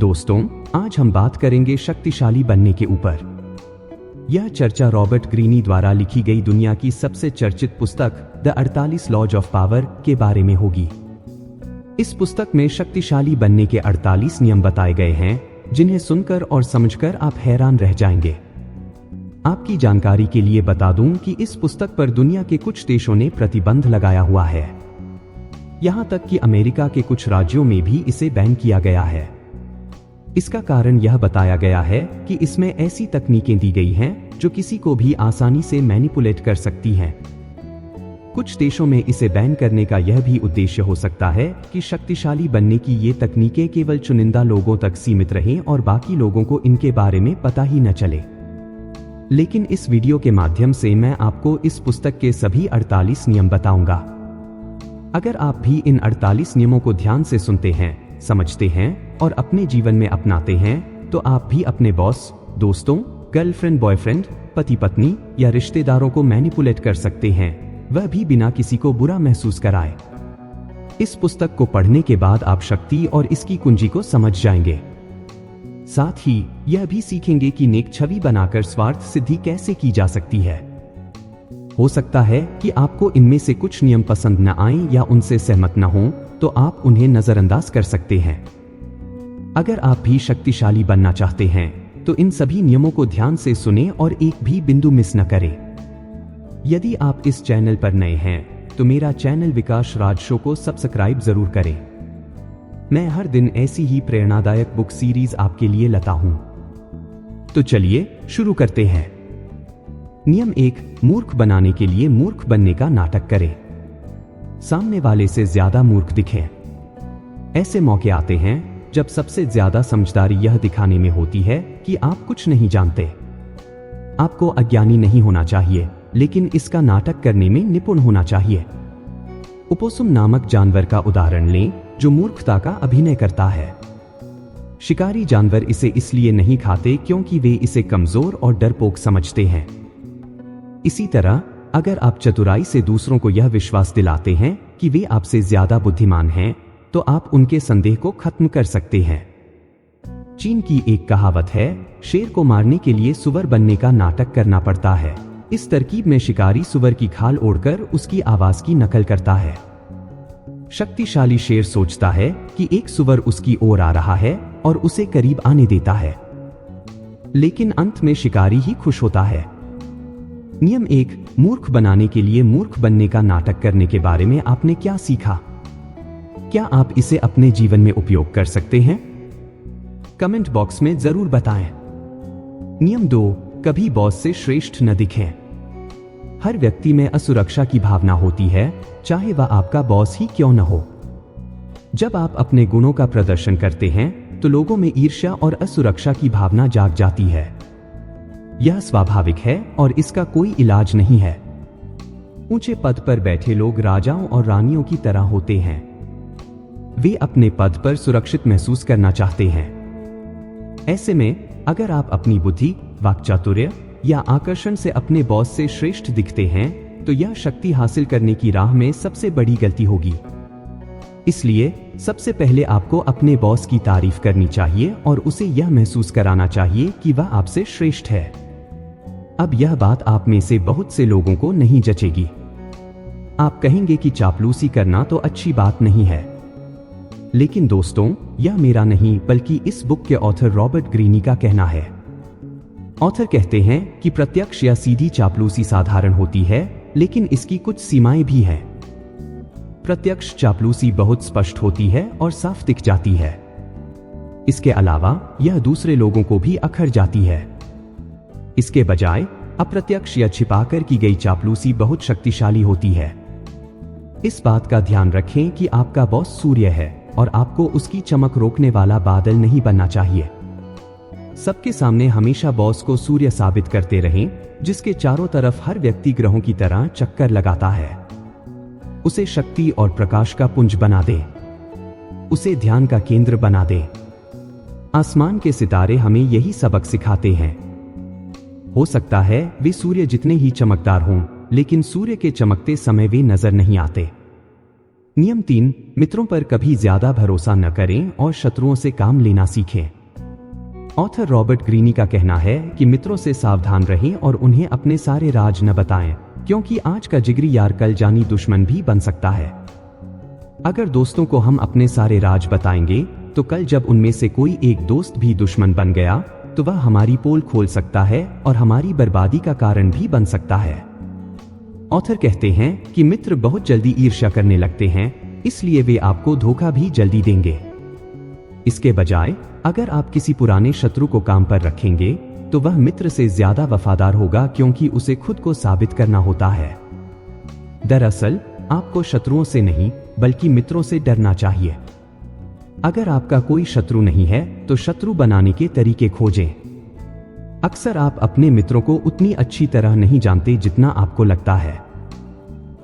दोस्तों, आज हम बात करेंगे शक्तिशाली बनने के ऊपर। यह चर्चा रॉबर्ट ग्रीनी द्वारा लिखी गई दुनिया की सबसे चर्चित पुस्तक द 48 लॉज ऑफ पावर के बारे में होगी। इस पुस्तक में शक्तिशाली बनने के 48 नियम बताए गए हैं, जिन्हें सुनकर और समझकर आप हैरान रह जाएंगे। आपकी जानकारी के लिए बता दूं कि इस पुस्तक पर दुनिया के कुछ देशों ने प्रतिबंध लगाया हुआ है। यहां तक कि अमेरिका के कुछ राज्यों में भी इसे बैन किया गया है। इसका कारण यह बताया गया है कि इसमें ऐसी तकनीकें दी गई हैं जो किसी को भी आसानी से मैनिपुलेट कर सकती हैं। कुछ देशों में इसे बैन करने का यह भी उद्देश्य हो सकता है कि शक्तिशाली बनने की ये तकनीकें केवल चुनिंदा लोगों तक सीमित रहें और बाकी लोगों को इनके बारे में पता ही न चले। लेकिन इस वीडियो के माध्यम से मैं आपको इस पुस्तक के सभी 48 नियम बताऊंगा। अगर आप भी इन 48 नियमों को ध्यान से सुनते हैं, समझते हैं और अपने जीवन में अपनाते हैं, तो आप भी अपने बॉस, दोस्तों, गर्लफ्रेंड, बॉयफ्रेंड, पति पत्नी या रिश्तेदारों को मैनिपुलेट कर सकते हैं, वह भी बिना किसी को बुरा महसूस कराए। इस पुस्तक को पढ़ने के बाद आप शक्ति और इसकी कुंजी को समझ जाएंगे। साथ ही यह भी सीखेंगे कि नेक छवि बनाकर स्वार्थ सिद्धि कैसे की जा सकती है। हो सकता है कि आपको इनमें से कुछ नियम पसंद न आएं या उनसे सहमत न हों, तो आप उन्हें नजरअंदाज कर सकते हैं। अगर आप भी शक्तिशाली बनना चाहते हैं, तो इन सभी नियमों को ध्यान से सुनें और एक भी बिंदु मिस न करें। यदि आप इस चैनल पर नए हैं, तो मेरा चैनल विकास राज शो को सब्सक्राइब जरूर करें। मैं हर दिन ऐसी ही प्रेरणादायक बुक सीरीज आपके लिए लाता हूं। तो चलिए शुरू करते हैं। नियम 1, मूर्ख बनाने के लिए मूर्ख बनने का नाटक करें। सामने वाले से ज्यादा मूर्ख दिखें। ऐसे मौके आते हैं जब सबसे ज्यादा समझदारी यह दिखाने में होती है कि आप कुछ नहीं जानते। आपको अज्ञानी नहीं होना चाहिए, लेकिन इसका नाटक करने में निपुण होना चाहिए। उपोसुम नामक जानवर का उदाहरण लें, जो मूर्खता का अभिनय करता है। शिकारी जानवर इसे इसलिए नहीं खाते क्योंकि वे इसे कमजोर और डरपोक समझते हैं। इसी तरह अगर आप चतुराई से दूसरों को यह विश्वास दिलाते हैं कि वे आपसे ज्यादा बुद्धिमान हैं, तो आप उनके संदेह को खत्म कर सकते हैं। चीन की एक कहावत है, शेर को मारने के लिए सुअर बनने का नाटक करना पड़ता है। इस तरकीब में शिकारी सुअर की खाल ओढ़कर उसकी आवाज की नकल करता है। शक्तिशाली शेर सोचता है कि एक सुअर उसकी ओर आ रहा है और उसे करीब आने देता है, लेकिन अंत में शिकारी ही खुश होता है। नियम 1, मूर्ख बनाने के लिए मूर्ख बनने का नाटक करने के बारे में आपने क्या सीखा? क्या आप इसे अपने जीवन में उपयोग कर सकते हैं? कमेंट बॉक्स में जरूर बताएं। नियम 2, कभी बॉस से श्रेष्ठ न दिखें। हर व्यक्ति में असुरक्षा की भावना होती है, चाहे वह आपका बॉस ही क्यों न हो। जब आप अपने गुणों का प्रदर्शन करते हैं, तो लोगों में ईर्ष्या और असुरक्षा की भावना जाग जाती है। यह स्वाभाविक है और इसका कोई इलाज नहीं है। ऊंचे पद पर बैठे लोग राजाओं और रानियों की तरह होते हैं। वे अपने पद पर सुरक्षित महसूस करना चाहते हैं। ऐसे में अगर आप अपनी बुद्धि, वाक्चातुर्य या आकर्षण से अपने बॉस से श्रेष्ठ दिखते हैं, तो यह शक्ति हासिल करने की राह में सबसे बड़ी गलती होगी। इसलिए सबसे पहले आपको अपने बॉस की तारीफ करनी चाहिए और उसे यह महसूस कराना चाहिए कि वह आपसे श्रेष्ठ है। अब यह बात आप में से बहुत से लोगों को नहीं जचेगी। आप कहेंगे कि चापलूसी करना तो अच्छी बात नहीं है। लेकिन दोस्तों, यह मेरा नहीं बल्कि इस बुक के ऑथर रॉबर्ट ग्रीनी का कहना है। ऑथर कहते हैं कि प्रत्यक्ष या सीधी चापलूसी साधारण होती है, लेकिन इसकी कुछ सीमाएं भी हैं। प्रत्यक्ष चापलूसी बहुत स्पष्ट होती है और साफ दिख जाती है। इसके अलावा यह दूसरे लोगों को भी अखर जाती है। इसके बजाय अप्रत्यक्ष या छिपाकर की गई चापलूसी बहुत शक्तिशाली होती है। इस बात का ध्यान रखें कि आपका बॉस सूर्य है और आपको उसकी चमक रोकने वाला बादल नहीं बनना चाहिए। सबके सामने हमेशा बॉस को सूर्य साबित करते रहें, जिसके चारों तरफ हर व्यक्ति ग्रहों की तरह चक्कर लगाता है। उसे शक्ति और प्रकाश का पुंज बना दे। उसे ध्यान का केंद्र बना दे। आसमान के सितारे हमें यही सबक सिखाते हैं। हो सकता है वे सूर्य जितने ही चमकदार हों, लेकिन सूर्य के चमकते समय वे नजर नहीं आते। नियम 3, मित्रों पर कभी ज्यादा भरोसा न करें और शत्रुओं से काम लेना सीखें। ऑथर रॉबर्ट ग्रीनी का कहना है कि मित्रों से सावधान रहें और उन्हें अपने सारे राज न बताएं, क्योंकि आज का जिगरी यार कल जानी दुश्मन भी बन सकता है। अगर दोस्तों को हम अपने सारे राज बताएंगे तो कल जब उनमें से कोई एक दोस्त भी दुश्मन बन गया तो वह हमारी पोल खोल सकता है और हमारी बर्बादी का कारण भी बन सकता है। ऑथर कहते हैं कि मित्र बहुत जल्दी ईर्ष्या करने लगते हैं, इसलिए वे आपको धोखा भी जल्दी देंगे। इसके बजाय अगर आप किसी पुराने शत्रु को काम पर रखेंगे तो वह मित्र से ज्यादा वफादार होगा, क्योंकि उसे खुद को साबित करना होता है। दरअसल आपको शत्रुओं से नहीं बल्कि मित्रों से डरना चाहिए। अगर आपका कोई शत्रु नहीं है तो शत्रु बनाने के तरीके खोजें। अक्सर आप अपने मित्रों को उतनी अच्छी तरह नहीं जानते जितना आपको लगता है।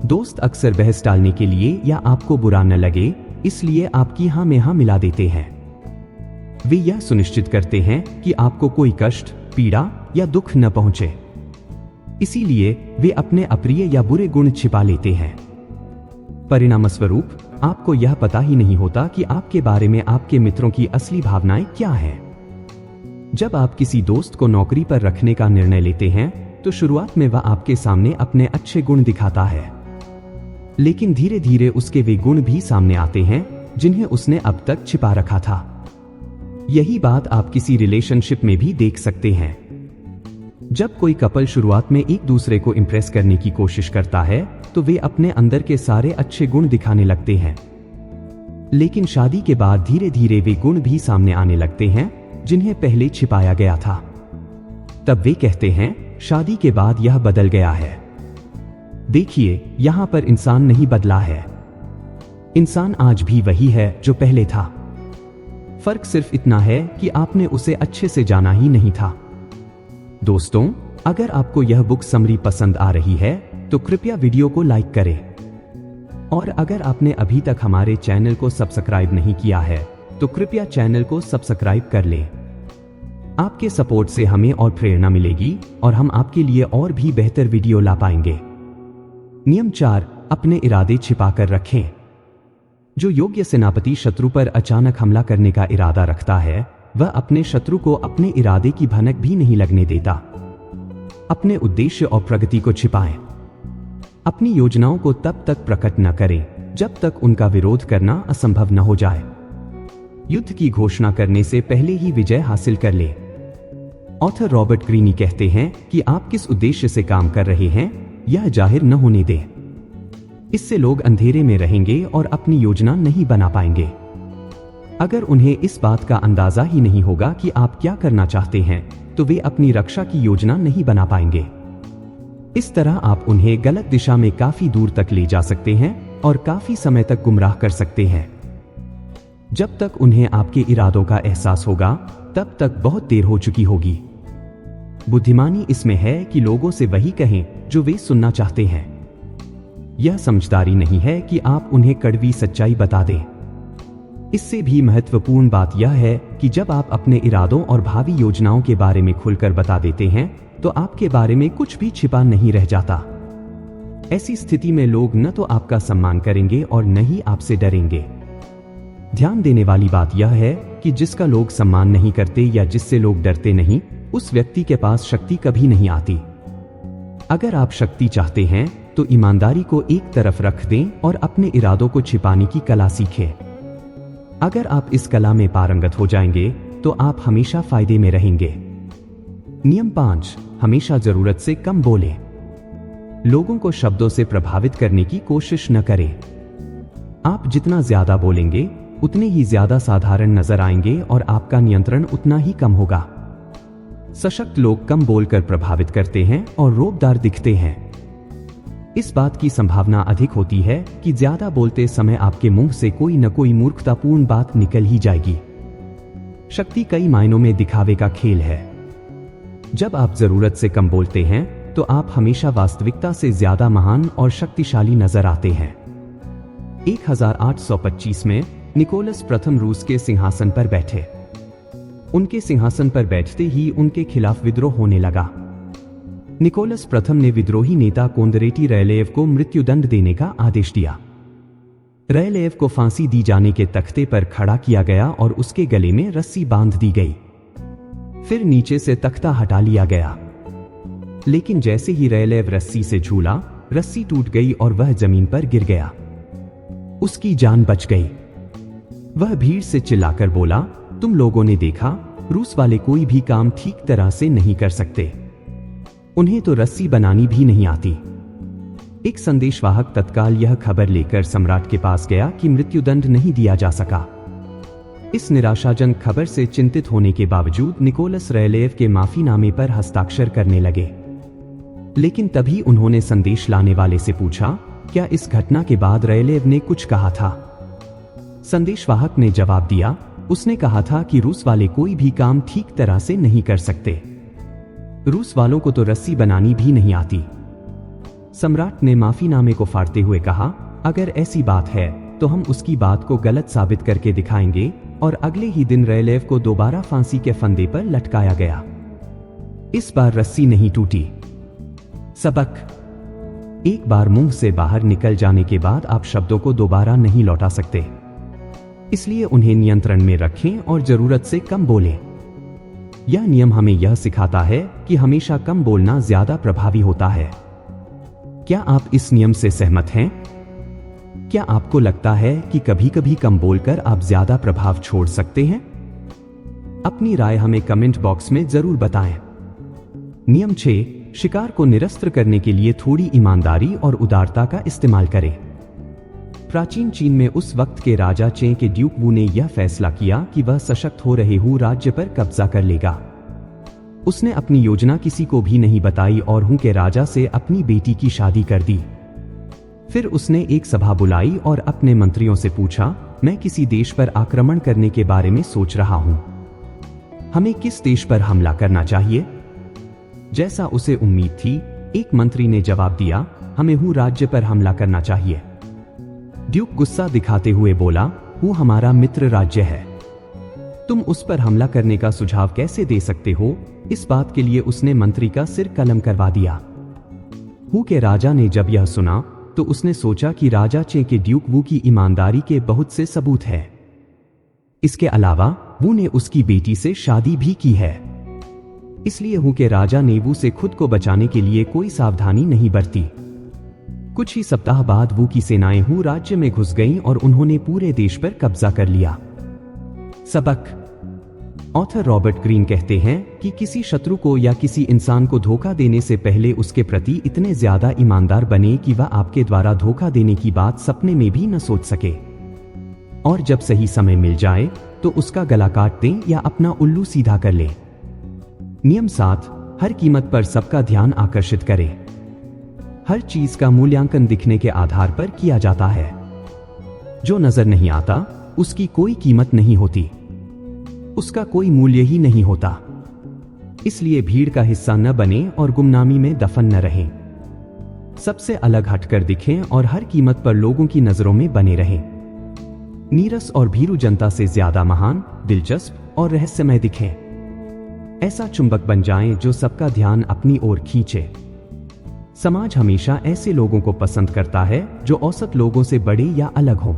दोस्त अक्सर बहस टालने के लिए या आपको बुरा न लगे इसलिए आपकी हाँ में हाँ मिला देते हैं। वे यह सुनिश्चित करते हैं कि आपको कोई कष्ट, पीड़ा या दुख न पहुंचे। इसीलिए वे अपने अप्रिय या बुरे गुण छिपा लेते हैं। परिणामस्वरूप आपको यह पता ही नहीं होता कि आपके बारे में आपके मित्रों की असली भावनाएं क्या हैं। जब आप किसी दोस्त को नौकरी पर रखने का निर्णय लेते हैं तो शुरुआत में वह आपके सामने अपने अच्छे गुण दिखाता है, लेकिन धीरे धीरे उसके वे गुण भी सामने आते हैं जिन्हें उसने अब तक छिपा रखा था। यही बात आप किसी रिलेशनशिप में भी देख सकते हैं। जब कोई कपल शुरुआत में एक दूसरे को इंप्रेस करने की कोशिश करता है तो वे अपने अंदर के सारे अच्छे गुण दिखाने लगते हैं, लेकिन शादी के बाद धीरे धीरे वे गुण भी सामने आने लगते हैं जिन्हें पहले छिपाया गया था। तब वे कहते हैं शादी के बाद यह बदल गया है। देखिए, यहां पर इंसान नहीं बदला है, इंसान आज भी वही है जो पहले था। फर्क सिर्फ इतना है कि आपने उसे अच्छे से जाना ही नहीं था। दोस्तों, अगर आपको यह बुक समरी पसंद आ रही है तो कृपया वीडियो को लाइक करें, और अगर आपने अभी तक हमारे चैनल को सब्सक्राइब नहीं किया है तो कृपया चैनल को सब्सक्राइब कर लें। आपके सपोर्ट से हमें और प्रेरणा मिलेगी और हम आपके लिए और भी बेहतर वीडियो ला पाएंगे। नियम 4, अपने इरादे छिपा कर रखें। जो योग्य सेनापति शत्रु पर अचानक हमला करने का इरादा रखता है वह अपने शत्रु को अपने इरादे की भनक भी नहीं लगने देता। अपने उद्देश्य और प्रगति को छिपाएं। अपनी योजनाओं को तब तक प्रकट न करें जब तक उनका विरोध करना असंभव न हो जाए। युद्ध की घोषणा करने से पहले ही विजय हासिल कर ले। ऑथर रॉबर्ट ग्रीनी कहते हैं कि आप किस उद्देश्य से काम कर रहे हैं यह जाहिर न होने दें। इससे लोग अंधेरे में रहेंगे और अपनी योजना नहीं बना पाएंगे। अगर उन्हें इस बात का अंदाजा ही नहीं होगा कि आप क्या करना चाहते हैं तो वे अपनी रक्षा की योजना नहीं बना पाएंगे। इस तरह आप उन्हें गलत दिशा में काफी दूर तक ले जा सकते हैं और काफी समय तक गुमराह कर सकते हैं। जब तक उन्हें आपके इरादों का एहसास होगा तब तक बहुत देर हो चुकी होगी। बुद्धिमानी इसमें है कि लोगों से वही कहें जो वे सुनना चाहते हैं। यह समझदारी नहीं है कि आप उन्हें कड़वी सच्चाई बता दें। इससे भी महत्वपूर्ण बात यह है कि जब आप अपने इरादों और भावी योजनाओं के बारे में खुलकर बता देते हैं तो आपके बारे में कुछ भी छिपा नहीं रह जाता। ऐसी स्थिति में लोग न तो आपका सम्मान करेंगे और न ही आपसे डरेंगे। ध्यान देने वाली बात यह है कि जिसका लोग सम्मान नहीं करते या जिससे लोग डरते नहीं, उस व्यक्ति के पास शक्ति कभी नहीं आती। अगर आप शक्ति चाहते हैं तो ईमानदारी को एक तरफ रख दें और अपने इरादों को छिपाने की कला सीखें। अगर आप इस कला में पारंगत हो जाएंगे तो आप हमेशा फायदे में रहेंगे। नियम 5, हमेशा जरूरत से कम बोलें। लोगों को शब्दों से प्रभावित करने की कोशिश न करें। आप जितना ज्यादा बोलेंगे उतने ही ज्यादा साधारण नजर आएंगे और आपका नियंत्रण उतना ही कम होगा। सशक्त लोग कम बोलकर प्रभावित करते हैं और रोबदार दिखते हैं। इस बात की संभावना अधिक होती है कि ज्यादा बोलते समय आपके मुंह से कोई न कोई मूर्खतापूर्ण बात निकल ही जाएगी। शक्ति कई मायनों में दिखावे का खेल है। जब आप जरूरत से कम बोलते हैं तो आप हमेशा वास्तविकता से ज्यादा महान और शक्तिशाली नजर आते हैं। 1825 में निकोलस प्रथम रूस के सिंहासन पर बैठे। उनके सिंहासन पर बैठते ही उनके खिलाफ विद्रोह होने लगा। निकोलस प्रथम ने विद्रोही नेता कोंदरेटी रैलेव को मृत्युदंड देने का आदेश दिया। रेलेव को फांसी दी जाने के तख्ते पर खड़ा किया गया और उसके गले में रस्सी बांध दी गई। फिर नीचे से तख्ता हटा लिया गया, लेकिन जैसे ही रेलेव रस्सी से झूला, रस्सी टूट गई और वह जमीन पर गिर गया। उसकी जान बच गई। वह भीड़ से चिल्लाकर बोला, तुम लोगों ने देखा, रूस वाले कोई भी काम ठीक तरह से नहीं कर सकते। उन्हें तो रस्सी बनानी भी नहीं आती। एक संदेशवाहक तत्काल यह खबर लेकर सम्राट के पास गया कि मृत्युदंड नहीं दिया जा सका। इस निराशाजनक खबर से चिंतित होने के बावजूद निकोलस रेलेव के माफीनामे पर हस्ताक्षर करने लगे। लेकिन तभी उन्होंने संदेश लाने वाले से पूछा, क्या इस घटना के बाद रेलेव ने कुछ कहा था? संदेशवाहक ने जवाब दिया, उसने कहा था कि रूस वाले कोई भी काम ठीक तरह से नहीं कर सकते। रूस वालों को तो रस्सी बनानी भी नहीं आती। सम्राट ने माफीनामे को फाड़ते हुए कहा, अगर ऐसी बात है तो हम उसकी बात को गलत साबित करके दिखाएंगे, और अगले ही दिन रेलेव को दोबारा फांसी के फंदे पर लटकाया गया। इस बार रस्सी नहीं टूटी। सबक: एक बार मुंह से बाहर निकल जाने के बाद आप शब्दों को दोबारा नहीं लौटा सकते, इसलिए उन्हें नियंत्रण में रखें और जरूरत से कम बोलें। यह नियम हमें यह सिखाता है कि हमेशा कम बोलना ज्यादा प्रभावी होता है। क्या आप इस नियम से सहमत हैं? क्या आपको लगता है कि कभी-कभी कम बोलकर आप ज्यादा प्रभाव छोड़ सकते हैं? अपनी राय हमें कमेंट बॉक्स में जरूर बताएं। नियम 6: शिकार को निरस्त करने के लिए थोड़ी ईमानदारी और उदारता का इस्तेमाल करें। प्राचीन चीन में उस वक्त के राजा चें के ड्यूक वू ने यह फैसला किया कि वह सशक्त हो रहे हू राज्य पर कब्जा कर लेगा। उसने अपनी योजना किसी को भी नहीं बताई और हू के राजा से अपनी बेटी की शादी कर दी। फिर उसने एक सभा बुलाई और अपने मंत्रियों से पूछा, मैं किसी देश पर आक्रमण करने के बारे में सोच रहा हूं। हमें किस देश पर हमला करना चाहिए? जैसा उसे उम्मीद थी, एक मंत्री ने जवाब दिया, हमें हू राज्य पर हमला करना चाहिए। ड्यूक गुस्सा दिखाते हुए बोला, हू हमारा मित्र राज्य है, तुम उस पर हमला करने का सुझाव कैसे दे सकते हो? इस बात के लिए उसने मंत्री का सिर कलम करवा दिया। हू के राजा ने जब यह सुना तो उसने सोचा कि राजा चे के ड्यूक वू की ईमानदारी के बहुत से सबूत हैं। इसके अलावा वू ने उसकी बेटी से शादी भी की है, इसलिए हू के राजा ने वू से खुद को बचाने के लिए कोई सावधानी नहीं बरती। कुछ ही सप्ताह बाद वू की सेनाएं हू राज्य में घुस गईं और उन्होंने पूरे देश पर कब्जा कर लिया। सबक: ऑथर रॉबर्ट ग्रीन कहते हैं कि किसी शत्रु को या किसी इंसान को धोखा देने से पहले उसके प्रति इतने ज्यादा ईमानदार बने कि वह आपके द्वारा धोखा देने की बात सपने में भी न सोच सके, और जब सही समय मिल जाए तो उसका गला काट दें या अपना उल्लू सीधा कर ले। नियम 7: हर कीमत पर सबका ध्यान आकर्षित करें। हर चीज का मूल्यांकन दिखने के आधार पर किया जाता है। जो नजर नहीं आता उसकी कोई कीमत नहीं होती, उसका कोई मूल्य ही नहीं होता। इसलिए भीड़ का हिस्सा न बने और गुमनामी में दफन न रहें। सबसे अलग हटकर दिखें और हर कीमत पर लोगों की नजरों में बने रहें। नीरस और भीरू जनता से ज्यादा महान, दिलचस्प और रहस्यमय दिखें। ऐसा चुंबक बन जाएं जो सबका ध्यान अपनी ओर खींचे। समाज हमेशा ऐसे लोगों को पसंद करता है जो औसत लोगों से बड़े या अलग हों।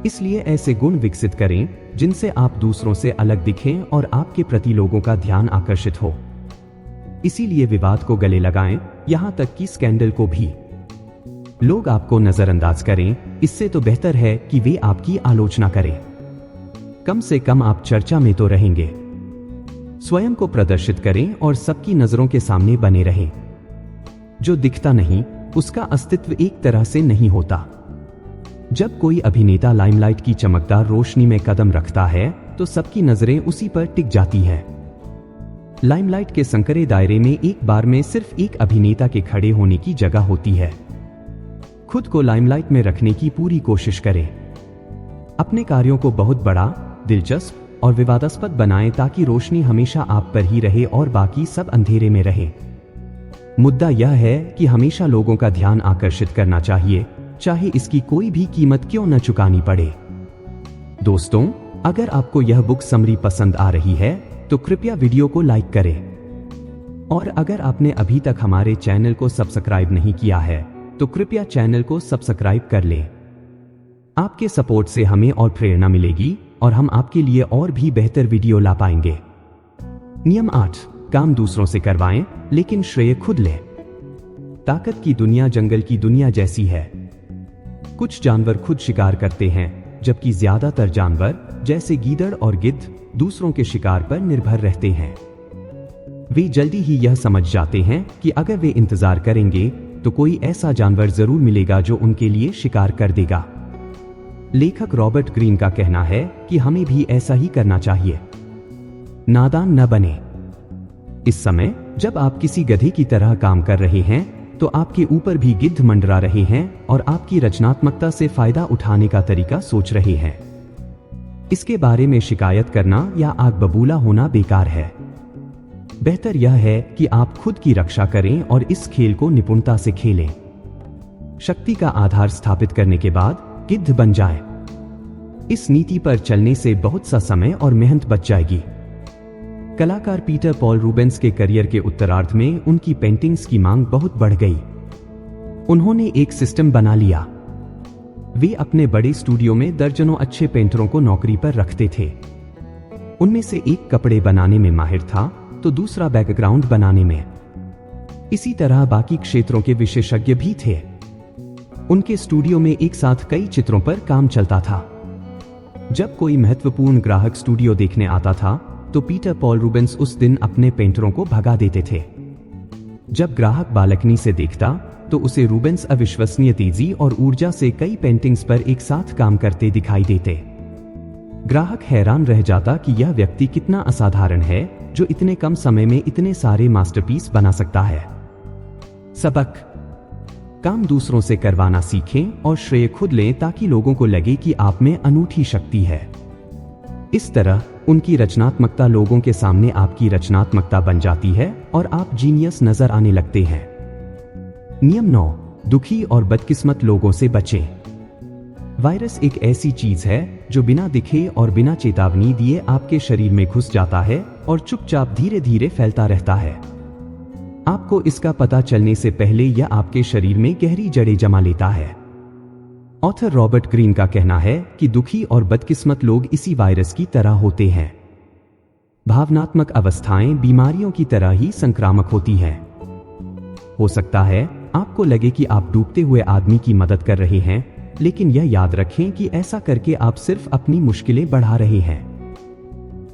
इसलिए ऐसे गुण विकसित करें जिनसे आप दूसरों से अलग दिखें और आपके प्रति लोगों का ध्यान आकर्षित हो। इसीलिए विवाद को गले लगाएं, यहां तक कि स्कैंडल को भी। लोग आपको नजरअंदाज करें, इससे तो बेहतर है कि वे आपकी आलोचना करें। कम से कम आप चर्चा में तो रहेंगे। स्वयं को प्रदर्शित करें और सबकी नजरों के सामने बने रहें। जो दिखता नहीं उसका अस्तित्व एक तरह से नहीं होता। जब कोई अभिनेता लाइमलाइट की चमकदार रोशनी में कदम रखता है तो सबकी नजरें उसी पर टिक जाती हैं। लाइमलाइट के संकरे दायरे में एक बार में सिर्फ एक अभिनेता के खड़े होने की जगह होती है। खुद को लाइमलाइट में रखने की पूरी कोशिश करें। अपने कार्यों को बहुत बड़ा, दिलचस्प और विवादास्पद बनाएं ताकि रोशनी हमेशा आप पर ही रहे और बाकी सब अंधेरे में रहे। मुद्दा यह है कि हमेशा लोगों का ध्यान आकर्षित करना चाहिए, चाहे इसकी कोई भी कीमत क्यों न चुकानी पड़े। दोस्तों, अगर आपको यह बुक समरी पसंद आ रही है तो कृपया वीडियो को लाइक करें, और अगर आपने अभी तक हमारे चैनल को सब्सक्राइब नहीं किया है तो कृपया चैनल को सब्सक्राइब कर लें। आपके सपोर्ट से हमें और प्रेरणा मिलेगी और हम आपके लिए और भी बेहतर वीडियो ला पाएंगे। नियम 8, काम दूसरों से करवाएं लेकिन श्रेय खुद लें। ताकत की दुनिया जंगल की दुनिया जैसी है। कुछ जानवर खुद शिकार करते हैं, जबकि ज्यादातर जानवर जैसे गीदड़ और गिद्ध दूसरों के शिकार पर निर्भर रहते हैं। वे जल्दी ही यह समझ जाते हैं कि अगर वे इंतजार करेंगे तो कोई ऐसा जानवर जरूर मिलेगा जो उनके लिए शिकार कर देगा। लेखक रॉबर्ट ग्रीन का कहना है कि हमें भी ऐसा ही करना चाहिए। नादान न बने। इस समय जब आप किसी गधे की तरह काम कर रहे हैं तो आपके ऊपर भी गिद्ध मंडरा रहे हैं और आपकी रचनात्मकता से फायदा उठाने का तरीका सोच रहे हैं। इसके बारे में शिकायत करना या आग बबूला होना बेकार है। बेहतर यह है कि आप खुद की रक्षा करें और इस खेल को निपुणता से खेलें। शक्ति का आधार स्थापित करने के बाद गिद्ध बन जाएं। इस नीति पर चलने से बहुत सा समय और मेहनत बच जाएगी। कलाकार पीटर पॉल रूबेंस के करियर के उत्तरार्ध में उनकी पेंटिंग्स की मांग बहुत बढ़ गई। उन्होंने एक सिस्टम बना लिया। वे अपने बड़े स्टूडियो में दर्जनों अच्छे पेंटरों को नौकरी पर रखते थे। उनमें से एक कपड़े बनाने में माहिर था तो दूसरा बैकग्राउंड बनाने में। इसी तरह बाकी क्षेत्रों के विशेषज्ञ भी थे। उनके स्टूडियो में एक साथ कई चित्रों पर काम चलता था। जब कोई महत्वपूर्ण ग्राहक स्टूडियो देखने आता था तो पीटर पॉल रूबेंस उस दिन अपने पेंटरों को भगा देते थे। जब ग्राहक बालकनी से देखता तो उसे रूबेंस अविश्वसनीय तेजी और ऊर्जा से कई पेंटिंग्स पर एक साथ काम करते दिखाई देते। ग्राहक हैरान रह जाता कि यह व्यक्ति कितना असाधारण है जो इतने कम समय में इतने सारे मास्टरपीस बना सकता है। सबक: काम दूसरों से करवाना सीखें और श्रेय खुद लें ताकि लोगों को लगे कि आप में अनूठी शक्ति है। इस तरह उनकी रचनात्मकता लोगों के सामने आपकी रचनात्मकता बन जाती है और आप जीनियस नजर आने लगते हैं। नियम 9, दुखी और बदकिस्मत लोगों से बचें। वायरस एक ऐसी चीज है जो बिना दिखे और बिना चेतावनी दिए आपके शरीर में घुस जाता है और चुपचाप धीरे धीरे फैलता रहता है। आपको इसका पता चलने से पहले यह आपके शरीर में गहरी जड़ें जमा लेता है। ऑथर रॉबर्ट ग्रीन का कहना है कि दुखी और बदकिस्मत लोग इसी वायरस की तरह होते हैं। भावनात्मक अवस्थाएं बीमारियों की तरह ही संक्रामक होती हैं। हो सकता है आपको लगे कि आप डूबते हुए आदमी की मदद कर रहे हैं, लेकिन यह याद रखें कि ऐसा करके आप सिर्फ अपनी मुश्किलें बढ़ा रहे हैं।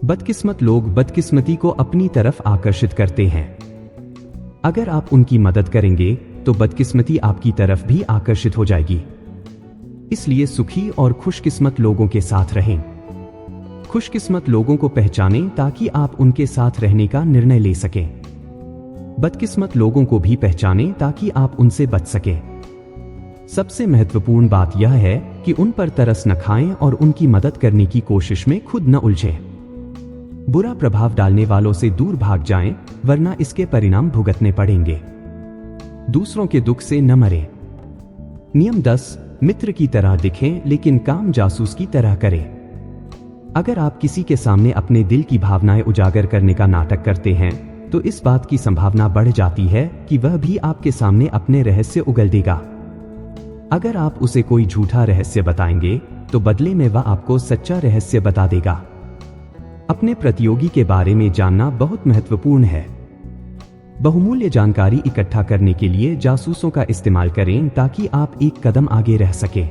बदकिस्मत लोग बदकिस्मती को अपनी तरफ आकर्षित करते हैं। अगर आप उनकी मदद करेंगे तो बदकिस्मती आपकी तरफ भी आकर्षित हो जाएगी। इसलिए सुखी और खुशकिस्मत लोगों के साथ रहें। खुशकिस्मत लोगों को पहचानें ताकि आप उनके साथ रहने का निर्णय ले सकें। बदकिस्मत लोगों को भी पहचानें ताकि आप उनसे बच सकें। सबसे महत्वपूर्ण बात यह है कि उन पर तरस न खाएं और उनकी मदद करने की कोशिश में खुद न उलझें। बुरा प्रभाव डालने वालों से दूर भाग जाएं, वरना इसके परिणाम भुगतने पड़ेंगे। दूसरों के दुख से न मरें। नियम 10, मित्र की तरह दिखें लेकिन काम जासूस की तरह करें। अगर आप किसी के सामने अपने दिल की भावनाएं उजागर करने का नाटक करते हैं तो इस बात की संभावना बढ़ जाती है कि वह भी आपके सामने अपने रहस्य उगल देगा। अगर आप उसे कोई झूठा रहस्य बताएंगे तो बदले में वह आपको सच्चा रहस्य बता देगा। अपने प्रतियोगी के बारे में जानना बहुत महत्वपूर्ण है। बहुमूल्य जानकारी इकट्ठा करने के लिए जासूसों का इस्तेमाल करें ताकि आप एक कदम आगे रह सकें।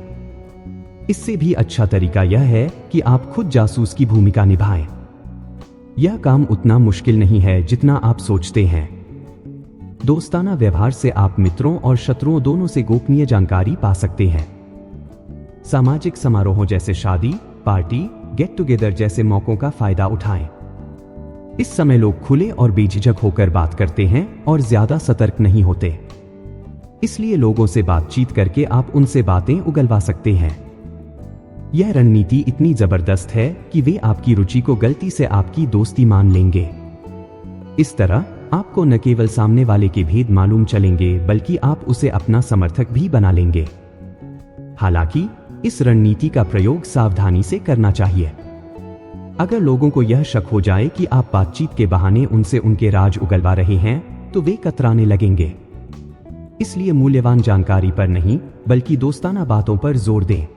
इससे भी अच्छा तरीका यह है कि आप खुद जासूस की भूमिका निभाएं। यह काम उतना मुश्किल नहीं है जितना आप सोचते हैं। दोस्ताना व्यवहार से आप मित्रों और शत्रुओं दोनों से गोपनीय जानकारी पा सकते हैं। सामाजिक समारोहों जैसे शादी, पार्टी, गेट टुगेदर जैसे मौकों का फायदा उठाएं। इस समय लोग खुले और बेझिझक होकर बात करते हैं और ज्यादा सतर्क नहीं होते। इसलिए लोगों से बातचीत करके आप उनसे बातें उगलवा सकते हैं। यह रणनीति इतनी जबरदस्त है कि वे आपकी रुचि को गलती से आपकी दोस्ती मान लेंगे। इस तरह आपको न केवल सामने वाले के भेद मालूम चलेंगे बल्कि आप उसे अपना समर्थक भी बना लेंगे। हालांकि इस रणनीति का प्रयोग सावधानी से करना चाहिए। अगर लोगों को यह शक हो जाए कि आप बातचीत के बहाने उनसे उनके राज उगलवा रहे हैं तो वे कतराने लगेंगे। इसलिए मूल्यवान जानकारी पर नहीं बल्कि दोस्ताना बातों पर जोर दें।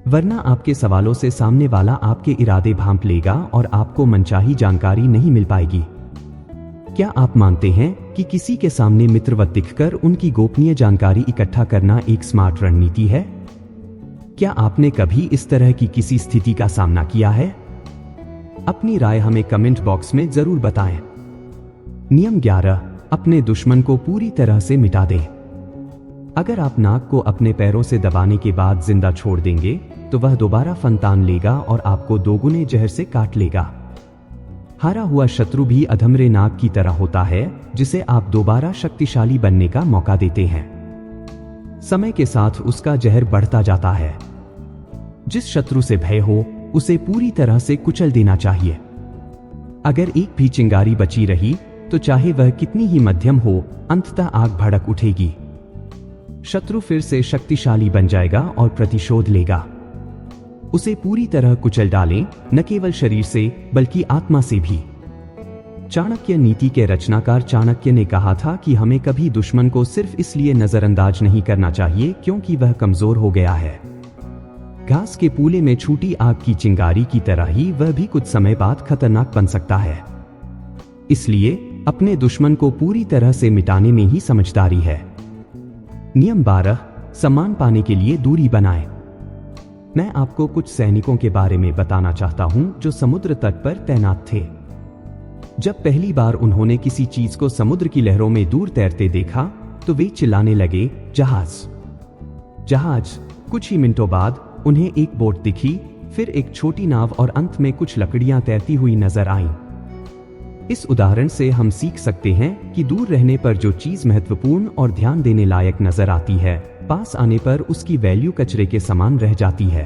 वरना आपके सवालों से सामने वाला आपके इरादे भांप लेगा और आपको मनचाही जानकारी नहीं मिल पाएगी। क्या आप मानते हैं कि किसी के सामने मित्रवत दिखकर उनकी गोपनीय जानकारी इकट्ठा करना एक स्मार्ट रणनीति है? क्या आपने कभी इस तरह की किसी स्थिति का सामना किया है? अपनी राय हमें कमेंट बॉक्स में जरूर बताएं। नियम 11, अपने दुश्मन को पूरी तरह से मिटा दें। अगर आप नाग को अपने पैरों से दबाने के बाद जिंदा छोड़ देंगे तो वह दोबारा फंतान लेगा और आपको दोगुने जहर से काट लेगा। हारा हुआ शत्रु भी अधमरे नाग की तरह होता है जिसे आप दोबारा शक्तिशाली बनने का मौका देते हैं। समय के साथ उसका जहर बढ़ता जाता है। जिस शत्रु से भय हो उसे पूरी तरह से कुचल देना चाहिए। अगर एक भी चिंगारी बची रही तो चाहे वह कितनी ही मध्यम हो, अंततः आग भड़क उठेगी। शत्रु फिर से शक्तिशाली बन जाएगा और प्रतिशोध लेगा। उसे पूरी तरह कुचल डालें, न केवल शरीर से बल्कि आत्मा से भी। चाणक्य नीति के रचनाकार चाणक्य ने कहा था कि हमें कभी दुश्मन को सिर्फ इसलिए नजरअंदाज नहीं करना चाहिए क्योंकि वह कमजोर हो गया है। घास के पूले में छूटी आग की चिंगारी की तरह ही वह भी कुछ समय बाद खतरनाक बन सकता है। इसलिए अपने दुश्मन को पूरी तरह से मिटाने में ही समझदारी है। नियम 12, सम्मान पाने के लिए दूरी बनाएं। मैं आपको कुछ सैनिकों के बारे में बताना चाहता हूं जो समुद्र तट पर तैनात थे। जब पहली बार उन्होंने किसी चीज को समुद्र की लहरों में दूर तैरते देखा तो वे चिल्लाने लगे, जहाज, जहाज। कुछ ही मिनटों बाद उन्हें एक बोट दिखी, फिर एक छोटी नाव और अंत में कुछ लकड़ियां तैरती हुई नजर आईं। इस उदाहरण से हम सीख सकते हैं कि दूर रहने पर जो चीज महत्वपूर्ण और ध्यान देने लायक नजर आती है, पास आने पर उसकी वैल्यू कचरे के समान रह जाती है।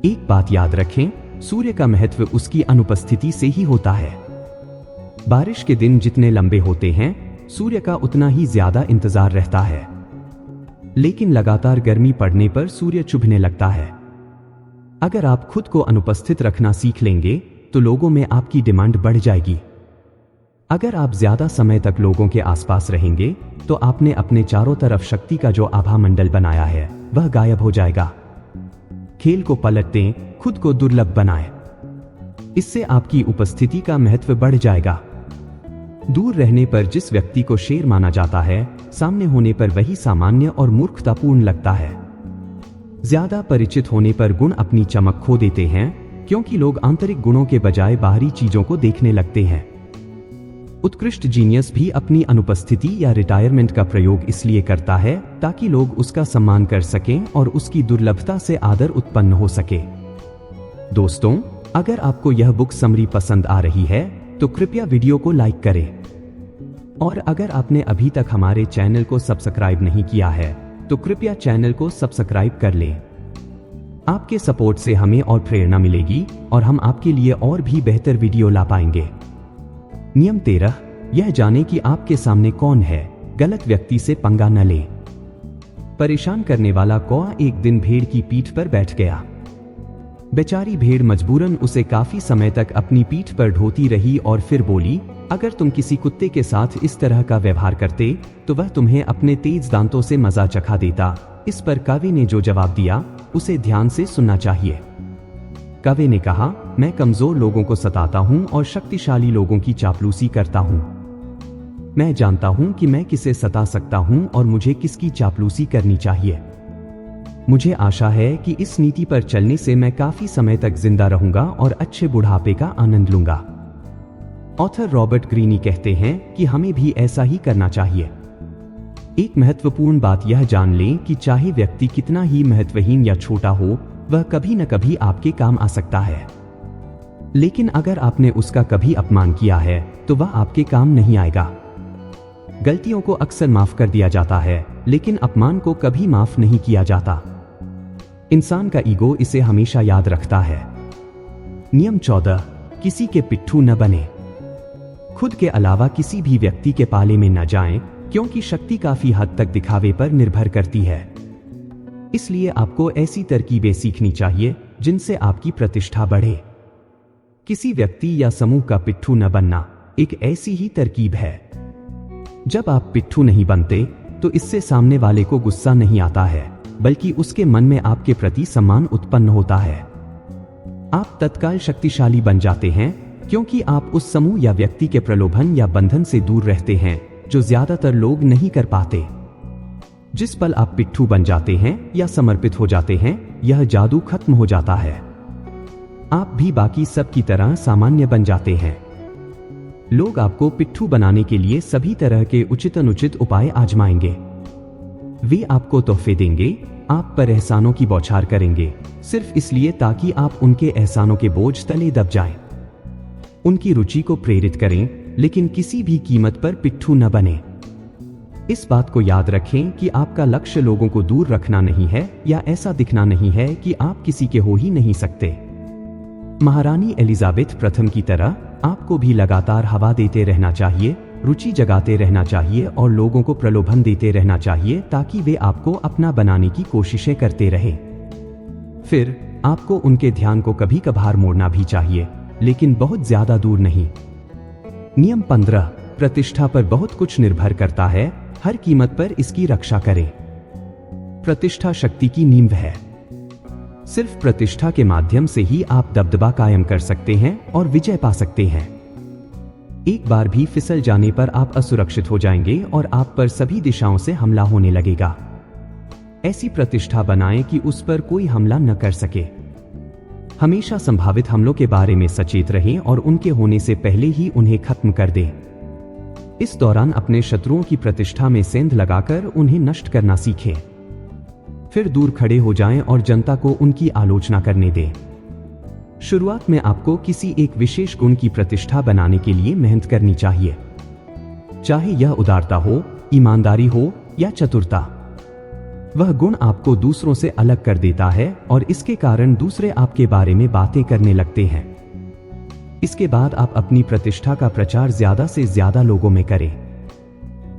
एक बात याद रखें, सूर्य का महत्व उसकी अनुपस्थिति से ही होता है। बारिश के दिन जितने लंबे होते हैं, सूर्य का उतना ही ज्यादा इंतजार रहता है। लेकिन लगातार गर्मी पड़ने पर सूर्य चुभने लगता है। अगर आप खुद को अनुपस्थित रखना सीख लेंगे तो लोगों में आपकी डिमांड बढ़ जाएगी। अगर आप ज्यादा समय तक लोगों के आसपास रहेंगे तो आपने अपने चारों तरफ शक्ति का जो आभा मंडल बनाया है वह गायब हो जाएगा। खेल को पलट दें, खुद को दुर्लभ बनाएं। इससे आपकी उपस्थिति का महत्व बढ़ जाएगा। दूर रहने पर जिस व्यक्ति को शेर माना जाता है, सामने होने पर वही सामान्य और मूर्खतापूर्ण लगता है। ज्यादा परिचित होने पर गुण अपनी चमक खो देते हैं क्योंकि लोग आंतरिक गुणों के बजाय बाहरी चीजों को देखने लगते हैं। उत्कृष्ट जीनियस भी अपनी अनुपस्थिति या रिटायरमेंट का प्रयोग इसलिए करता है ताकि लोग उसका सम्मान कर सकें और उसकी दुर्लभता से आदर उत्पन्न हो सके। दोस्तों, अगर आपको यह बुक समरी पसंद आ रही है तो कृपया वीडियो को लाइक करें। और अगर आपने अभी तक हमारे चैनल को सब्सक्राइब नहीं किया है तो कृपया चैनल को सब्सक्राइब कर लें। आपके सपोर्ट से हमें और प्रेरणा मिलेगी और हम आपके लिए और भी बेहतर वीडियो ला पाएंगे। नियम 13, यह जाने कि आपके सामने कौन है, गलत व्यक्ति से पंगा न लें। परेशान करने वाला कौआ एक दिन भेड़ की पीठ पर बैठ गया। बेचारी भेड़ मजबूरन उसे काफी समय तक अपनी पीठ पर ढोती रही और फिर बोली, अगर तुम किसी कुत्ते के साथ इस तरह का व्यवहार करते तो वह तुम्हें अपने तेज दांतों से मजा चखा देता। इस पर कौवे ने जो जवाब दिया उसे ध्यान से सुनना चाहिए। कौवे ने कहा, मैं कमजोर लोगों को सताता हूं और शक्तिशाली लोगों की चापलूसी करता हूं। मैं जानता हूं कि मैं किसे सता सकता हूं और मुझे किसकी चापलूसी करनी चाहिए। मुझे आशा है कि इस नीति पर चलने से मैं काफी समय तक जिंदा रहूंगा और अच्छे बुढ़ापे का आनंद लूंगा। ऑथर रॉबर्ट ग्रीनी कहते हैं कि हमें भी ऐसा ही करना चाहिए। एक महत्वपूर्ण बात यह जान लें कि चाहे व्यक्ति कितना ही महत्वहीन या छोटा हो, वह कभी न कभी आपके काम आ सकता है। लेकिन अगर आपने उसका कभी अपमान किया है तो वह आपके काम नहीं आएगा। गलतियों को अक्सर माफ कर दिया जाता है, लेकिन अपमान को कभी माफ नहीं किया जाता। इंसान का ईगो इसे हमेशा याद रखता है। नियम 14, किसी के पिट्ठू न बने। खुद के अलावा किसी भी व्यक्ति के पाले में न जाएं, क्योंकि शक्ति काफी हद तक दिखावे पर निर्भर करती है। इसलिए आपको ऐसी तरकीबें सीखनी चाहिए जिनसे आपकी प्रतिष्ठा बढ़े। किसी व्यक्ति या समूह का पिट्ठू न बनना एक ऐसी ही तरकीब है। जब आप पिट्ठू नहीं बनते तो इससे सामने वाले को गुस्सा नहीं आता है, बल्कि उसके मन में आपके प्रति सम्मान उत्पन्न होता है। आप तत्काल शक्तिशाली बन जाते हैं क्योंकि आप उस समूह या व्यक्ति के प्रलोभन या बंधन से दूर रहते हैं जो ज्यादातर लोग नहीं कर पाते। जिस पल आप पिट्ठू बन जाते हैं या समर्पित हो जाते हैं, यह जादू खत्म हो जाता है। आप भी बाकी सब की तरह सामान्य बन जाते हैं। लोग आपको पिट्ठू बनाने के लिए सभी तरह के उचित अनुचित उपाय आजमाएंगे। वे आपको तोहफे देंगे, आप पर एहसानों की बौछार करेंगे, सिर्फ इसलिए ताकि आप उनके एहसानों के बोझ तले दब जाएं। उनकी रुचि को प्रेरित करें, लेकिन किसी भी कीमत पर पिट्ठू न बने। इस बात को याद रखें कि आपका लक्ष्य लोगों को दूर रखना नहीं है या ऐसा दिखना नहीं है कि आप किसी के हो ही नहीं सकते। महारानी एलिजाबेथ प्रथम की तरह आपको भी लगातार हवा देते रहना चाहिए, रुचि जगाते रहना चाहिए और लोगों को प्रलोभन देते रहना चाहिए ताकि वे आपको अपना बनाने की कोशिशें करते रहें। फिर आपको उनके ध्यान को कभी कभार मोड़ना भी चाहिए, लेकिन बहुत ज्यादा दूर नहीं। नियम 15, प्रतिष्ठा पर बहुत कुछ निर्भर करता है, हर कीमत पर इसकी रक्षा करें। प्रतिष्ठा शक्ति की नींव है। सिर्फ प्रतिष्ठा के माध्यम से ही आप दबदबा कायम कर सकते हैं और विजय पा सकते हैं। एक बार भी फिसल जाने पर आप असुरक्षित हो जाएंगे और आप पर सभी दिशाओं से हमला होने लगेगा। ऐसी प्रतिष्ठा बनाएं कि उस पर कोई हमला न कर सके। हमेशा संभावित हमलों के बारे में सचेत रहें और उनके होने से पहले ही उन्हें खत्म कर दें। इस दौरान अपने शत्रुओं की प्रतिष्ठा में सेंध लगाकर उन्हें नष्ट करना सीखें। फिर दूर खड़े हो जाएं और जनता को उनकी आलोचना करने दें। शुरुआत में आपको किसी एक विशेष गुण की प्रतिष्ठा बनाने के लिए मेहनत करनी चाहिए, चाहे यह उदारता हो, ईमानदारी हो या चतुरता। वह गुण आपको दूसरों से अलग कर देता है और इसके कारण दूसरे आपके बारे में बातें करने लगते हैं। इसके बाद आप अपनी प्रतिष्ठा का प्रचार ज्यादा से ज्यादा लोगों में करें।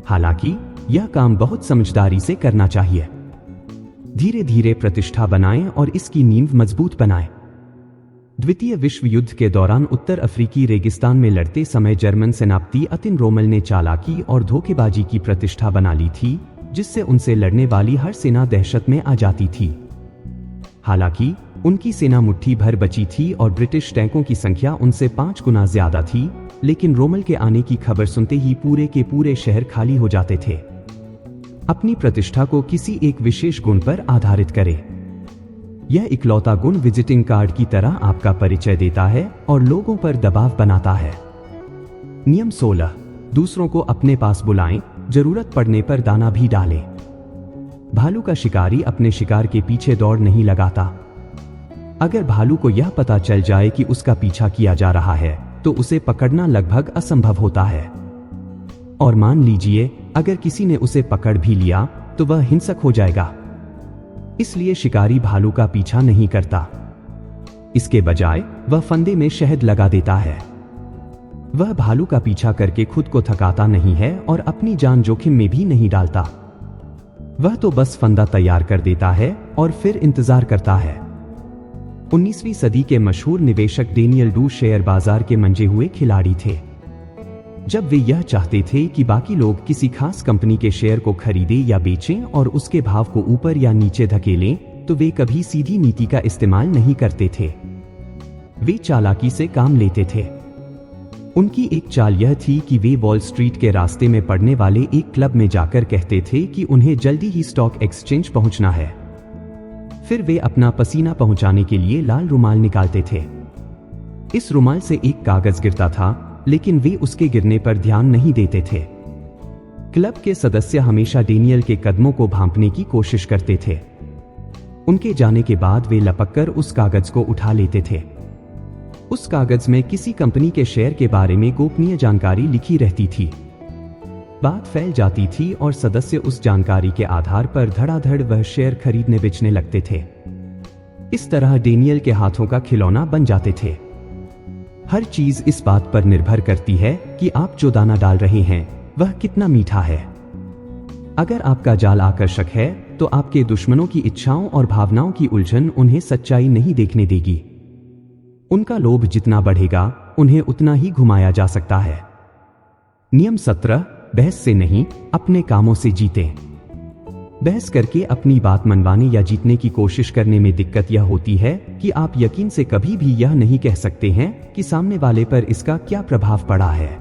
हालांकि यह काम बहुत समझदारी से करना चाहिए। धीरे धीरे प्रतिष्ठा बनाएं और इसकी नींव मजबूत बनाएं। द्वितीय विश्व युद्ध के दौरान उत्तर अफ्रीकी रेगिस्तान में लड़ते समय जर्मन सेनापति अतिन रोमल ने चालाकी और धोखेबाजी की प्रतिष्ठा बना ली थी, जिससे उनसे लड़ने वाली हर सेना दहशत में आ जाती थी। हालांकि उनकी सेना मुट्ठी भर बची थी और ब्रिटिश टैंकों की संख्या उनसे 5 गुना ज्यादा थी, लेकिन रोमल के आने की खबर सुनते ही पूरे के पूरे शहर खाली हो जाते थे। अपनी प्रतिष्ठा को किसी एक विशेष गुण पर आधारित करें। यह इकलौता गुण विजिटिंग कार्ड की तरह आपका परिचय देता है और लोगों पर दबाव बनाता है। नियम 16, दूसरों को अपने पास बुलाएं, जरूरत पड़ने पर दाना भी डालें। भालू का शिकारी अपने शिकार के पीछे दौड़ नहीं लगाता। अगर भालू को यह पता चल जाए कि उसका पीछा किया जा रहा है, तो उसे पकड़ना लगभग असंभव होता है। और मान लीजिए अगर किसी ने उसे पकड़ भी लिया तो वह हिंसक हो जाएगा। इसलिए शिकारी भालू का पीछा नहीं करता। इसके बजाय वह फंदे में शहद लगा देता है। वह भालू का पीछा करके खुद को थकाता नहीं है और अपनी जान जोखिम में भी नहीं डालता। वह तो बस फंदा तैयार कर देता है और फिर इंतजार करता है। 19वीं सदी के मशहूर निवेशक डेनियल डू शेयर बाजार के मंजे हुए खिलाड़ी थे। जब वे यह चाहते थे कि बाकी लोग किसी खास कंपनी के शेयर को खरीदें या बेचें और उसके भाव को ऊपर या नीचे धकेलें, तो वे कभी सीधी नीति का इस्तेमाल नहीं करते थे। वे चालाकी से काम लेते थे। उनकी एक चाल यह थी कि वे वॉल स्ट्रीट के रास्ते में पड़ने वाले एक क्लब में जाकर कहते थे कि उन्हें जल्दी ही स्टॉक एक्सचेंज पहुंचना है। फिर वे अपना पसीना पहुंचाने के लिए लाल रुमाल निकालते थे। इस रुमाल से एक कागज गिरता था, लेकिन वे उसके गिरने पर ध्यान नहीं देते थे। क्लब के सदस्य हमेशा डेनियल के कदमों को भांपने की कोशिश करते थे। उनके जाने के बाद वे लपककर उस कागज को उठा लेते थे। उस कागज में किसी कंपनी के शेयर के बारे में गोपनीय जानकारी लिखी रहती थी। बात फैल जाती थी और सदस्य उस जानकारी के आधार पर धड़ाधड़ वह शेयर खरीदने बेचने लगते थे। इस तरह डेनियल के हाथों का खिलौना बन जाते थे। हर चीज इस बात पर निर्भर करती है कि आप जो दाना डाल रहे हैं वह कितना मीठा है। अगर आपका जाल आकर्षक है तो आपके दुश्मनों की इच्छाओं और भावनाओं की उलझन उन्हें सच्चाई नहीं देखने देगी। उनका लोभ जितना बढ़ेगा उन्हें उतना ही घुमाया जा सकता है। नियम 17, बहस से नहीं अपने कामों से जीतें। बहस करके अपनी बात मनवाने या जीतने की कोशिश करने में दिक्कत यह होती है कि आप यकीन से कभी भी यह नहीं कह सकते हैं कि सामने वाले पर इसका क्या प्रभाव पड़ा है।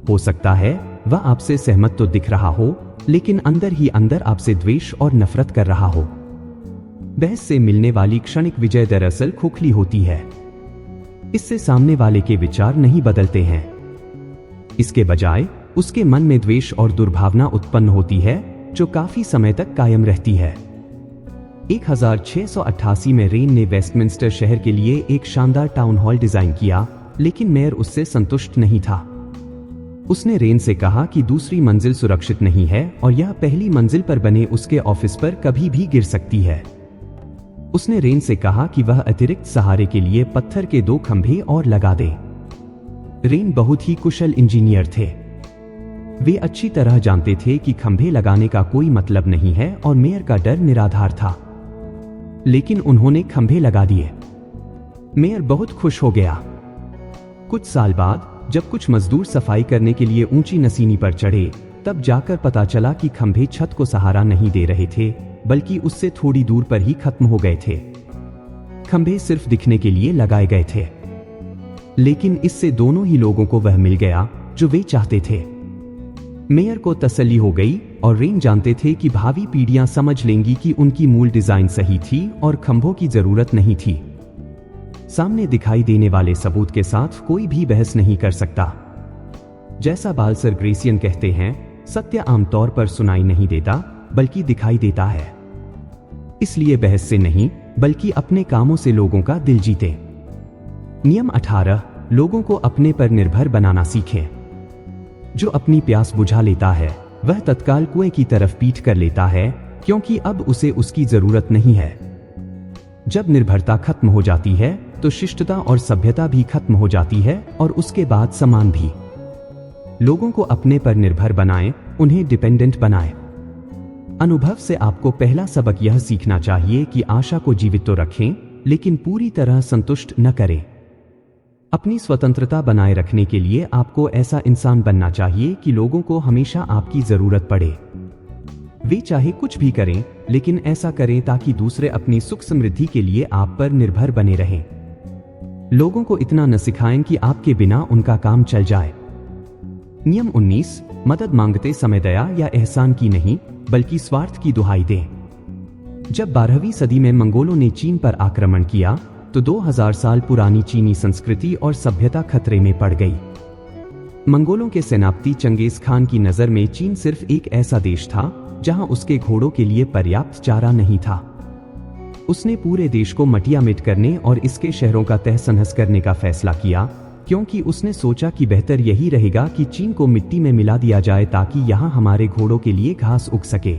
हो सकता है वह आपसे सहमत तो दिख रहा हो, लेकिन अंदर ही अंदर आपसे द्वेष और नफरत कर रहा हो। बहस से मिलने वाली क्षणिक विजय दरअसल खोखली होती है। इससे सामने वाले के विचार नहीं बदलते हैं। इसके बजाय उसके मन में द्वेष और दुर्भावना उत्पन्न होती है, जो काफी समय तक कायम रहती है। 1688 में रेन ने वेस्टमिंस्टर शहर के लिए एक शानदार टाउन हॉल डिजाइन किया, लेकिन मेयर उससे संतुष्ट नहीं था। उसने रेन से कहा कि दूसरी मंजिल सुरक्षित नहीं है और यह पहली मंजिल पर बने उसके ऑफिस पर कभी भी गिर सकती है। उसने रेन से कहा कि वह अतिरिक्त सहारे के लिए पत्थर के 2 खंभे और लगा दे। रेन बहुत ही कुशल इंजीनियर थे। वे अच्छी तरह जानते थे कि खंभे लगाने का कोई मतलब नहीं है और मेयर का डर निराधार था। लेकिन उन्होंने खंभे लगा दिए। मेयर बहुत खुश हो गया। कुछ साल बाद जब कुछ मजदूर सफाई करने के लिए ऊंची नसीनी पर चढ़े, तब जाकर पता चला कि खंभे छत को सहारा नहीं दे रहे थे, बल्कि उससे थोड़ी दूर पर ही खत्म हो गए थे। खंभे सिर्फ दिखने के लिए लगाए गए थे, लेकिन इससे दोनों ही लोगों को वह मिल गया जो वे चाहते थे। मेयर को तसल्ली हो गई और रेन जानते थे कि भावी पीढ़ियां समझ लेंगी कि उनकी मूल डिजाइन सही थी और खंभों की जरूरत नहीं थी। सामने दिखाई देने वाले सबूत के साथ कोई भी बहस नहीं कर सकता। जैसा बाल्सर ग्रेसियन कहते हैं, सत्य आमतौर पर सुनाई नहीं देता, बल्कि दिखाई देता है। इसलिए बहस से नहीं, बल्कि अपने कामों से लोगों का दिल जीते। नियम 18, लोगों को अपने पर निर्भर बनाना सीखें। जो अपनी प्यास बुझा लेता है, वह तत्काल कुएं की तरफ पीठ कर लेता है, क्योंकि अब उसे उसकी जरूरत नहीं है। जब निर्भरता खत्म हो जाती है, तो शिष्टता और सभ्यता भी खत्म हो जाती है और उसके बाद सम्मान भी। लोगों को अपने पर निर्भर बनाएं, उन्हें डिपेंडेंट बनाएं। अनुभव से आपको पहला सबक यह सीखना चाहिए कि आशा को जीवित तो रखें, लेकिन पूरी तरह संतुष्ट न करें। अपनी स्वतंत्रता बनाए रखने के लिए आपको ऐसा इंसान बनना चाहिए कि लोगों को हमेशा आपकी जरूरत पड़े। वे चाहे कुछ भी करें, लेकिन ऐसा करें ताकि दूसरे अपनी सुख समृद्धि के लिए आप पर निर्भर बने रहें। लोगों को इतना न सिखाएं कि आपके बिना उनका काम चल जाए। नियम 19, मदद मांगते समय दया या एहसान की नहीं, बल्कि स्वार्थ की दुहाई दें। जब 12वीं सदी में मंगोलों ने चीन पर आक्रमण किया, तो 2000 साल पुरानी चीनी संस्कृति और सभ्यता खतरे में पड़ गई। मंगोलों के सेनापति चंगेज खान की नजर में चीन सिर्फ एक ऐसा देश था जहां उसके घोड़ों के लिए पर्याप्त चारा नहीं था। उसने पूरे देश को मटिया-मिट करने और इसके शहरों का तहस-नहस करने का फैसला किया, क्योंकि उसने सोचा कि बेहतर यही रहेगा कि चीन को मिट्टी में मिला दिया जाए ताकि यहां हमारे घोड़ों के लिए घास उग सके।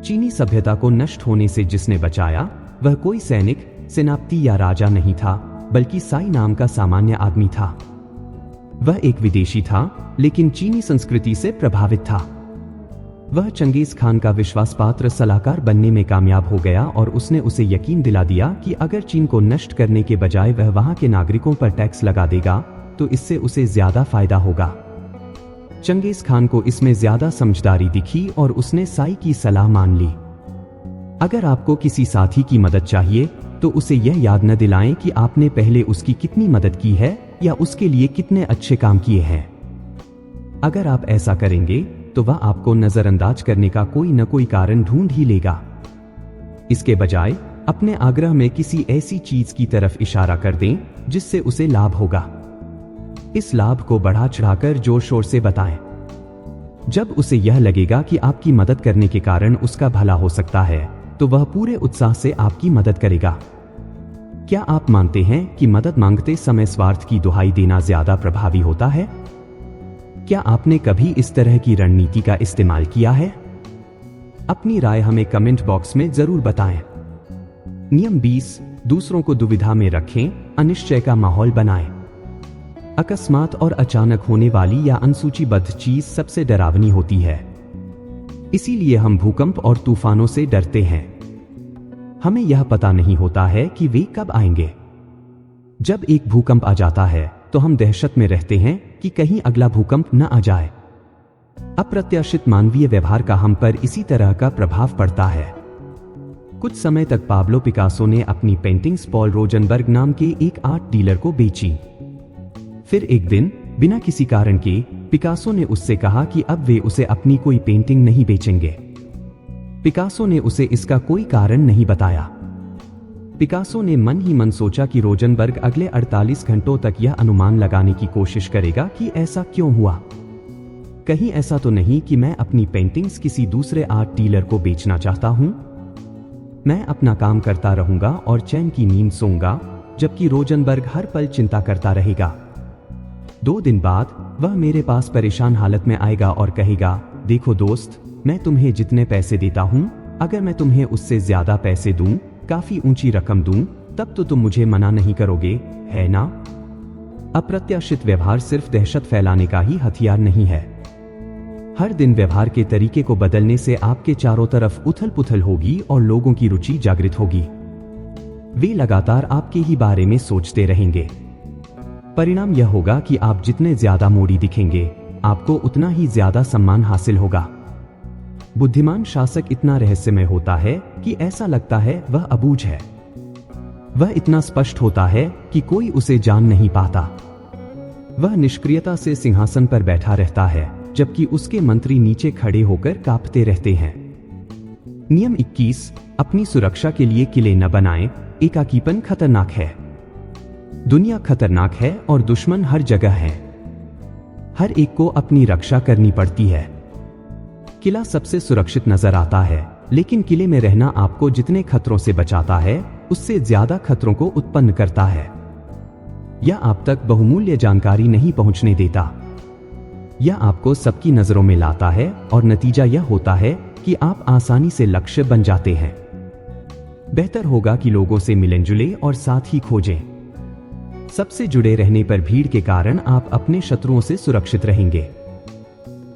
चीनी सभ्यता को नष्ट होने से जिसने बचाया, वह कोई सैनिक, सेनापति या राजा नहीं था, बल्कि साई नाम का सामान्य आदमी था। वह एक विदेशी था, लेकिन चीनी संस्कृति से प्रभावित था। वह चंगेज खान का विश्वासपात्र सलाहकार बनने में कामयाब हो गया और उसने उसे यकीन दिला दिया कि अगर चीन को नष्ट करने के बजाय वह वहां के नागरिकों पर टैक्स लगा देगा, तो इससे उसे ज्यादा फायदा होगा। चंगेज खान को इसमें ज्यादा समझदारी दिखी और उसने साई की सलाह मान ली। अगर आपको किसी साथी की मदद चाहिए, तो उसे यह याद न दिलाएं कि आपने पहले उसकी कितनी मदद की है या उसके लिए कितने अच्छे काम किए हैं। अगर आप ऐसा करेंगे, तो वह आपको नजरअंदाज करने का कोई न कोई कारण ढूंढ ही लेगा। इसके बजाय अपने आग्रह में किसी ऐसी चीज की तरफ इशारा कर दें जिससे उसे लाभ होगा। इस लाभ को बढ़ा चढ़ाकर जोर शोर से बताएं। जब उसे यह लगेगा कि आपकी मदद करने के कारण उसका भला हो सकता है, तो वह पूरे उत्साह से आपकी मदद करेगा। क्या आप मानते हैं कि मदद मांगते समय स्वार्थ की दुहाई देना ज्यादा प्रभावी होता है? क्या आपने कभी इस तरह की रणनीति का इस्तेमाल किया है? अपनी राय हमें कमेंट बॉक्स में जरूर बताएं। नियम 20, दूसरों को दुविधा में रखें, अनिश्चय का माहौल बनाएं। अकस्मात और अचानक होने वाली या अनसूचीबद्ध चीज सबसे डरावनी होती है। इसीलिए हम भूकंप और तूफानों से डरते हैं। हमें यह पता नहीं होता है कि वे कब आएंगे। जब एक भूकंप आ जाता है, तो हम दहशत में रहते हैं कि कहीं अगला भूकंप न आ जाए। अप्रत्याशित मानवीय व्यवहार का हम पर इसी तरह का प्रभाव पड़ता है। कुछ समय तक पाब्लो पिकासो ने अपनी पेंटिंग्स पॉल रोजनबर्ग नाम के एक आर्ट डीलर को बेची। फिर एक दिन बिना किसी कारण के पिकासो ने उससे कहा कि अब वे उसे अपनी कोई पेंटिंग नहीं बेचेंगे। पिकासो ने उसे इसका कोई कारण नहीं बताया। पिकासो ने मन ही मन सोचा कि रोजनबर्ग अगले 48 घंटों तक यह अनुमान लगाने की कोशिश करेगा कि ऐसा क्यों हुआ। कहीं ऐसा तो नहीं कि मैं अपनी पेंटिंग्स किसी दूसरे आर्ट डीलर को बेचना चाहता हूं। मैं अपना काम करता रहूंगा और चैन की नींद सोऊंगा, जबकि रोजनबर्ग हर पल चिंता करता रहेगा। 2 दिन बाद वह मेरे पास परेशान हालत में आएगा और कहेगा, देखो दोस्त, मैं तुम्हें जितने पैसे देता हूं, अगर मैं तुम्हें उससे ज्यादा पैसे दूं, काफी ऊंची रकम दूं, तब तो तुम मुझे मना नहीं करोगे, है ना? अप्रत्याशित व्यवहार सिर्फ दहशत फैलाने का ही हथियार नहीं है। हर दिन व्यवहार के तरीके को बदलने से आपके चारों तरफ उथल पुथल होगी और लोगों की रुचि जागृत होगी। वे लगातार आपके ही बारे में सोचते रहेंगे। परिणाम यह होगा कि आप जितने ज्यादा मोड़ी दिखेंगे, आपको उतना ही ज्यादा सम्मान हासिल होगा। बुद्धिमान शासक इतना रहस्यमय होता है कि ऐसा लगता है वह अबूझ है। वह इतना स्पष्ट होता है कि कोई उसे जान नहीं पाता। वह निष्क्रियता से सिंहासन पर बैठा रहता है, जबकि उसके मंत्री नीचे खड़े होकर कांपते रहते हैं। नियम 21, अपनी सुरक्षा के लिए किले न बनाएं, एकाकीपन खतरनाक है। दुनिया खतरनाक है और दुश्मन हर जगह है। हर एक को अपनी रक्षा करनी पड़ती है। किला सबसे सुरक्षित नजर आता है, लेकिन किले में रहना आपको जितने खतरों से बचाता है, उससे ज्यादा खतरों को उत्पन्न करता है। यह आप तक बहुमूल्य जानकारी नहीं पहुंचने देता। यह आपको सबकी नजरों में लाता है और नतीजा यह होता है कि आप आसानी से लक्ष्य बन जाते हैं। बेहतर होगा कि लोगों से मिलें जुले और साथ ही खोजें। सबसे जुड़े रहने पर भीड़ के कारण आप अपने शत्रुओं से सुरक्षित रहेंगे।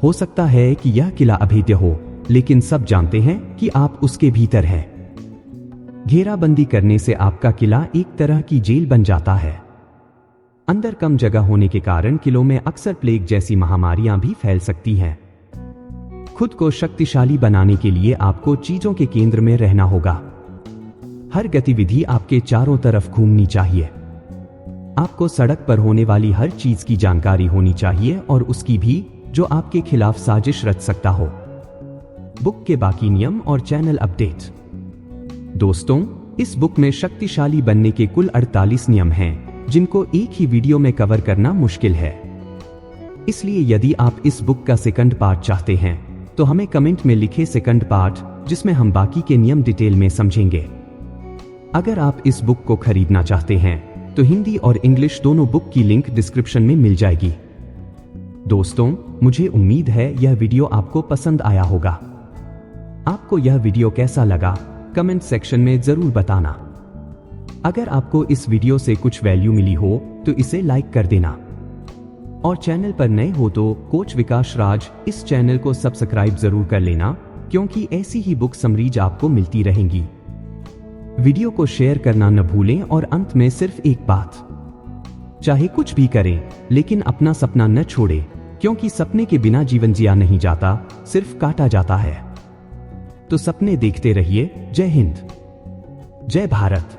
हो सकता है कि यह किला अभेद्य हो, लेकिन सब जानते हैं कि आप उसके भीतर हैं। घेराबंदी करने से आपका किला एक तरह की जेल बन जाता है। अंदर कम जगह होने के कारण किलों में अक्सर प्लेग जैसी महामारियां भी फैल सकती हैं। खुद को शक्तिशाली बनाने के लिए आपको चीजों के केंद्र में रहना होगा। हर गतिविधि आपके चारों तरफ घूमनी चाहिए। आपको सड़क पर होने वाली हर चीज की जानकारी होनी चाहिए, और उसकी भी जो आपके खिलाफ साजिश रच सकता हो। बुक के बाकी नियम और चैनल अपडेट। दोस्तों, इस बुक में शक्तिशाली बनने के कुल 48 नियम हैं, जिनको एक ही वीडियो में कवर करना मुश्किल है। इसलिए यदि आप इस बुक का सेकंड पार्ट चाहते हैं, तो हमें कमेंट में लिखें सेकंड पार्ट, जिसमें हम बाकी के नियम डिटेल में समझेंगे। अगर आप इस बुक को खरीदना चाहते हैं, तो हिंदी और इंग्लिश दोनों बुक की लिंक डिस्क्रिप्शन में मिल जाएगी। दोस्तों, मुझे उम्मीद है यह वीडियो आपको पसंद आया होगा। आपको यह वीडियो कैसा लगा, कमेंट सेक्शन में जरूर बताना। अगर आपको इस वीडियो से कुछ वैल्यू मिली हो, तो इसे लाइक कर देना। और चैनल पर नए हो तो कोच विकास राज इस चैनल को सब्सक्राइब जरूर कर लेना, क्योंकि ऐसी ही बुक समरीज आपको मिलती रहेंगी। वीडियो को शेयर करना न भूलें, और अंत में सिर्फ एक बात, चाहे कुछ भी करें, लेकिन अपना सपना न छोड़ें, क्योंकि सपने के बिना जीवन जिया नहीं जाता, सिर्फ काटा जाता है। तो सपने देखते रहिए। जय हिंद, जय भारत।